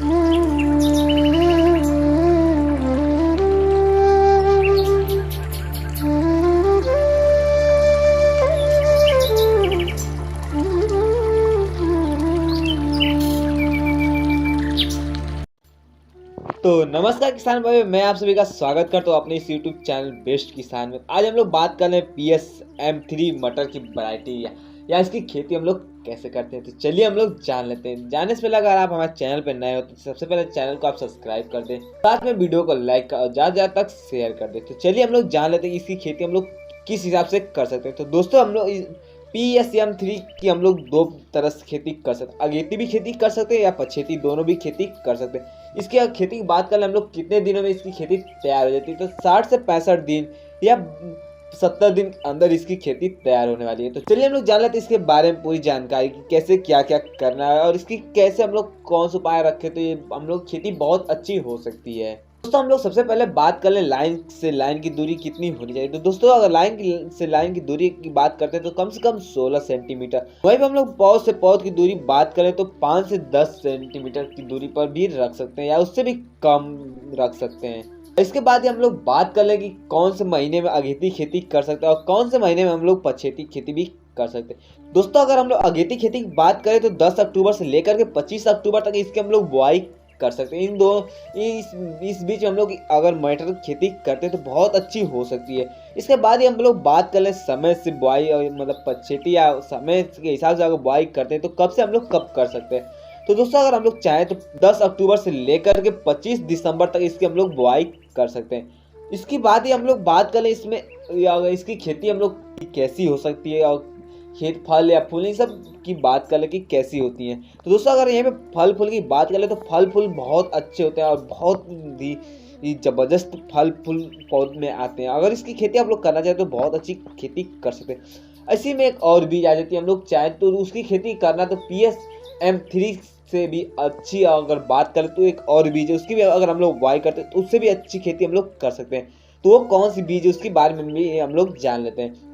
तो नमस्कार किसान भाई, मैं आप सभी का स्वागत करता हूँ अपने इस YouTube चैनल बेस्ट किसान में। आज हम लोग बात कर रहे हैं PSM3 मटर की वैरायटी या इसकी खेती हम लोग कैसे करते हैं। तो चलिए हम लोग जान लेते हैं। जानने से पहले अगर आप हमारे चैनल पर नए हो तो सबसे पहले चैनल को आप सब्सक्राइब कर दें, साथ में वीडियो को लाइक और ज़्यादा तक शेयर कर दें। तो चलिए हम लोग जान लेते हैं इसकी खेती हम लोग किस हिसाब से कर सकते हैं। तो दोस्तों हम लोग PSM3 की हम लोग दो तरह से खेती कर सकते हैं, अगेती भी खेती कर सकते हैं या पछेती, दोनों भी खेती कर सकते हैं। इसकी अगर खेती की बात करें हम लोग कितने दिनों में इसकी खेती तैयार हो जाती है, तो 60 से 65 दिन या 70 दिन के अंदर इसकी खेती तैयार होने वाली है। तो चलिए हम लोग जान लेते हैं इसके बारे में पूरी जानकारी कि कैसे क्या क्या करना है और इसकी कैसे हम लोग कौन सा उपाय रखें तो ये हम लोग खेती बहुत अच्छी हो सकती है। दोस्तों हम लोग सबसे पहले बात कर ले लाइन से लाइन की दूरी कितनी होनी चाहिए। तो दोस्तों अगर लाइन से लाइन की दूरी की बात करते हैं तो कम से कम 16 सेंटीमीटर। वहीं पे हम लोग पौध से पौध की दूरी बात करें तो 5 से 10 सेंटीमीटर की दूरी पर भी रख सकते हैं या उससे भी कम रख सकते हैं। इसके बाद हम लोग बात कर लें कि कौन से महीने में अगेती खेती कर सकते हैं और कौन से महीने में हम लोग पछेती खेती भी कर सकते हैं। दोस्तों अगर हम लोग अगेती खेती की बात करें तो 10 अक्टूबर से लेकर के 25 अक्टूबर तक इसके हम लोग बुआई कर सकते हैं। इन दो इस बीच हम लोग अगर मटर की खेती करते हैं तो बहुत अच्छी हो सकती है। इसके बाद ही हम लोग बात कर लें समय से बुआई और मतलब पछेती या समय के हिसाब से अगर बुआई करते हैं तो कब से हम लोग कब कर सकते हैं। तो दोस्तों अगर हम लोग चाहें तो 10 अक्टूबर से लेकर के 25 दिसंबर तक इसकी हम लोग बुआई कर सकते हैं। इसके बाद ही हम लोग बात कर लें इसमें इसकी खेती हम लोग कैसी हो सकती है और खेत फल या फूल इन सब की बात कर ले कि कैसी होती हैं। तो दोस्तों अगर यहाँ पे फल फूल की बात कर ले तो फल फूल बहुत अच्छे होते हैं और बहुत ही जबरदस्त फल फूल पौध में आते हैं। अगर इसकी खेती आप लोग करना चाहें तो बहुत अच्छी खेती कर सकते हैं। इसी में एक और बीज आ जाती है, हम लोग चाहें तो उसकी खेती करना तो PSM3 से भी अच्छी अगर बात करें तो एक और बीज है, उसकी भी अगर हम लोग बुआई करते हैं तो उससे भी अच्छी खेती हम लोग कर सकते हैं। तो वो कौन सी बीज है उसके बारे में भी हम लोग जान लेते हैं।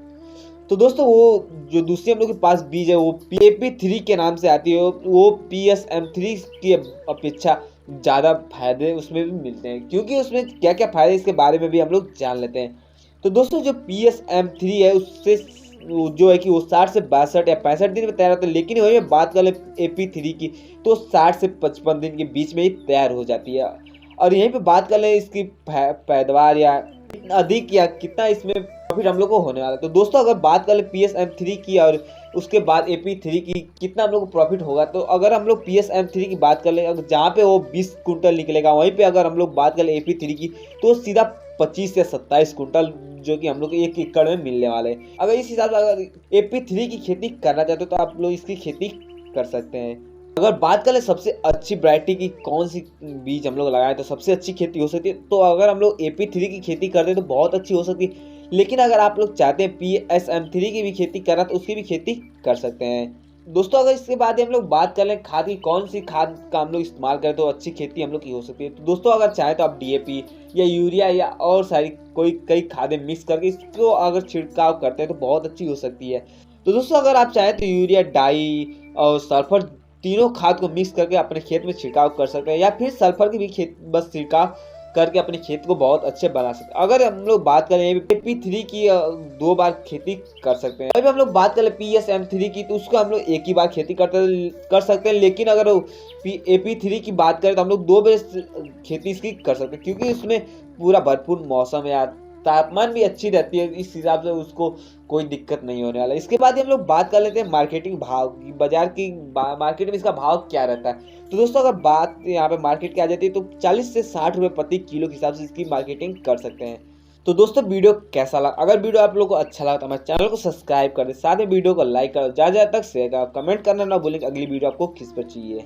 तो दोस्तों वो जो दूसरी हम लोग के पास बीज है वो AP3 के नाम से आती है। वो PSM3 की अपेक्षा ज़्यादा फायदे उसमें भी मिलते हैं, क्योंकि उसमें क्या क्या फायदे इसके बारे में भी हम लोग जान लेते हैं। तो दोस्तों जो PSM3 है उससे जो है कि वो 60 से 62 या 65 दिन में तैयार होता है, लेकिन वही बात कर ले AP3 की तो 60 से 55 दिन के बीच में ही तैयार हो जाती है। और यहीं पे बात कर ले इसकी पैदावार या अधिक या कितना इसमें प्रॉफिट हम लोग को होने वाला है। तो दोस्तों अगर बात कर ले PSM3 की और उसके बाद AP3 की कितना हम लोग को प्रॉफिट होगा, तो अगर हम लोग PSM3 की बात कर ले अगर जहाँ पे वो 20 कुंटल निकलेगा, वहीं पे अगर हम लोग बात कर ले AP3 की तो सीधा 25 से 27 कुंटल जो कि हम लोग 1 एकड़ में मिलने वाले हैं। अगर इस हिसाब से अगर AP3 की खेती करना चाहते हो तो आप लोग इसकी खेती कर सकते हैं। अगर बात करें सबसे अच्छी वैरायटी की कौन सी बीज हम लोग लगाएं तो सबसे अच्छी खेती हो सकती है, तो अगर हम लोग AP3 की खेती करते हैं तो बहुत अच्छी हो सकती है। लेकिन अगर आप लोग चाहते हैं PSM3 की भी खेती करना तो उसकी भी खेती कर सकते हैं। दोस्तों अगर इसके बाद हम लोग बात कर लें खाद की, कौन सी खाद का हम लोग इस्तेमाल करें तो अच्छी खेती हम लोग की हो सकती है। तो दोस्तों अगर चाहें तो आप DAP या यूरिया या और सारी कई खादें मिक्स करके इसको अगर छिड़काव करते हैं तो बहुत अच्छी हो सकती है। तो दोस्तों अगर आप चाहें तो यूरिया, डाई और सल्फर तीनों खाद को मिक्स करके अपने खेत में छिड़काव कर सकते हैं, या फिर सल्फर की भी खेत बस छिड़काव करके अपने खेत को बहुत अच्छे बना सकते हैं। अगर हम लोग बात करें AP3 की 2 बार खेती कर सकते हैं। अभी हम लोग बात करें PSM3 की तो उसको हम लोग एक ही बार खेती कर सकते हैं। लेकिन अगर AP3 की बात करें तो हम लोग 2 बार खेती इसकी कर सकते हैं, क्योंकि उसमें पूरा भरपूर मौसम है, तापमान भी अच्छी रहती है, इस हिसाब से उसको कोई दिक्कत नहीं होने वाला। इसके बाद हम लोग बात कर लेते हैं मार्केटिंग भाव की, बाजार की मार्केट में इसका भाव क्या रहता है। तो दोस्तों अगर बात यहाँ पे मार्केट की आ जाती है तो 40 से 60 रुपये प्रति किलो के हिसाब से इसकी मार्केटिंग कर सकते हैं। तो दोस्तों वीडियो कैसा लगा, अगर वीडियो आप लोगों को अच्छा लगा तो हमारे चैनल को सब्सक्राइब कर दें, साथ में वीडियो को लाइक करो, ज़्यादा तक शेयर करो, कमेंट करना ना भूलें अगली वीडियो आपको किस पर चाहिए।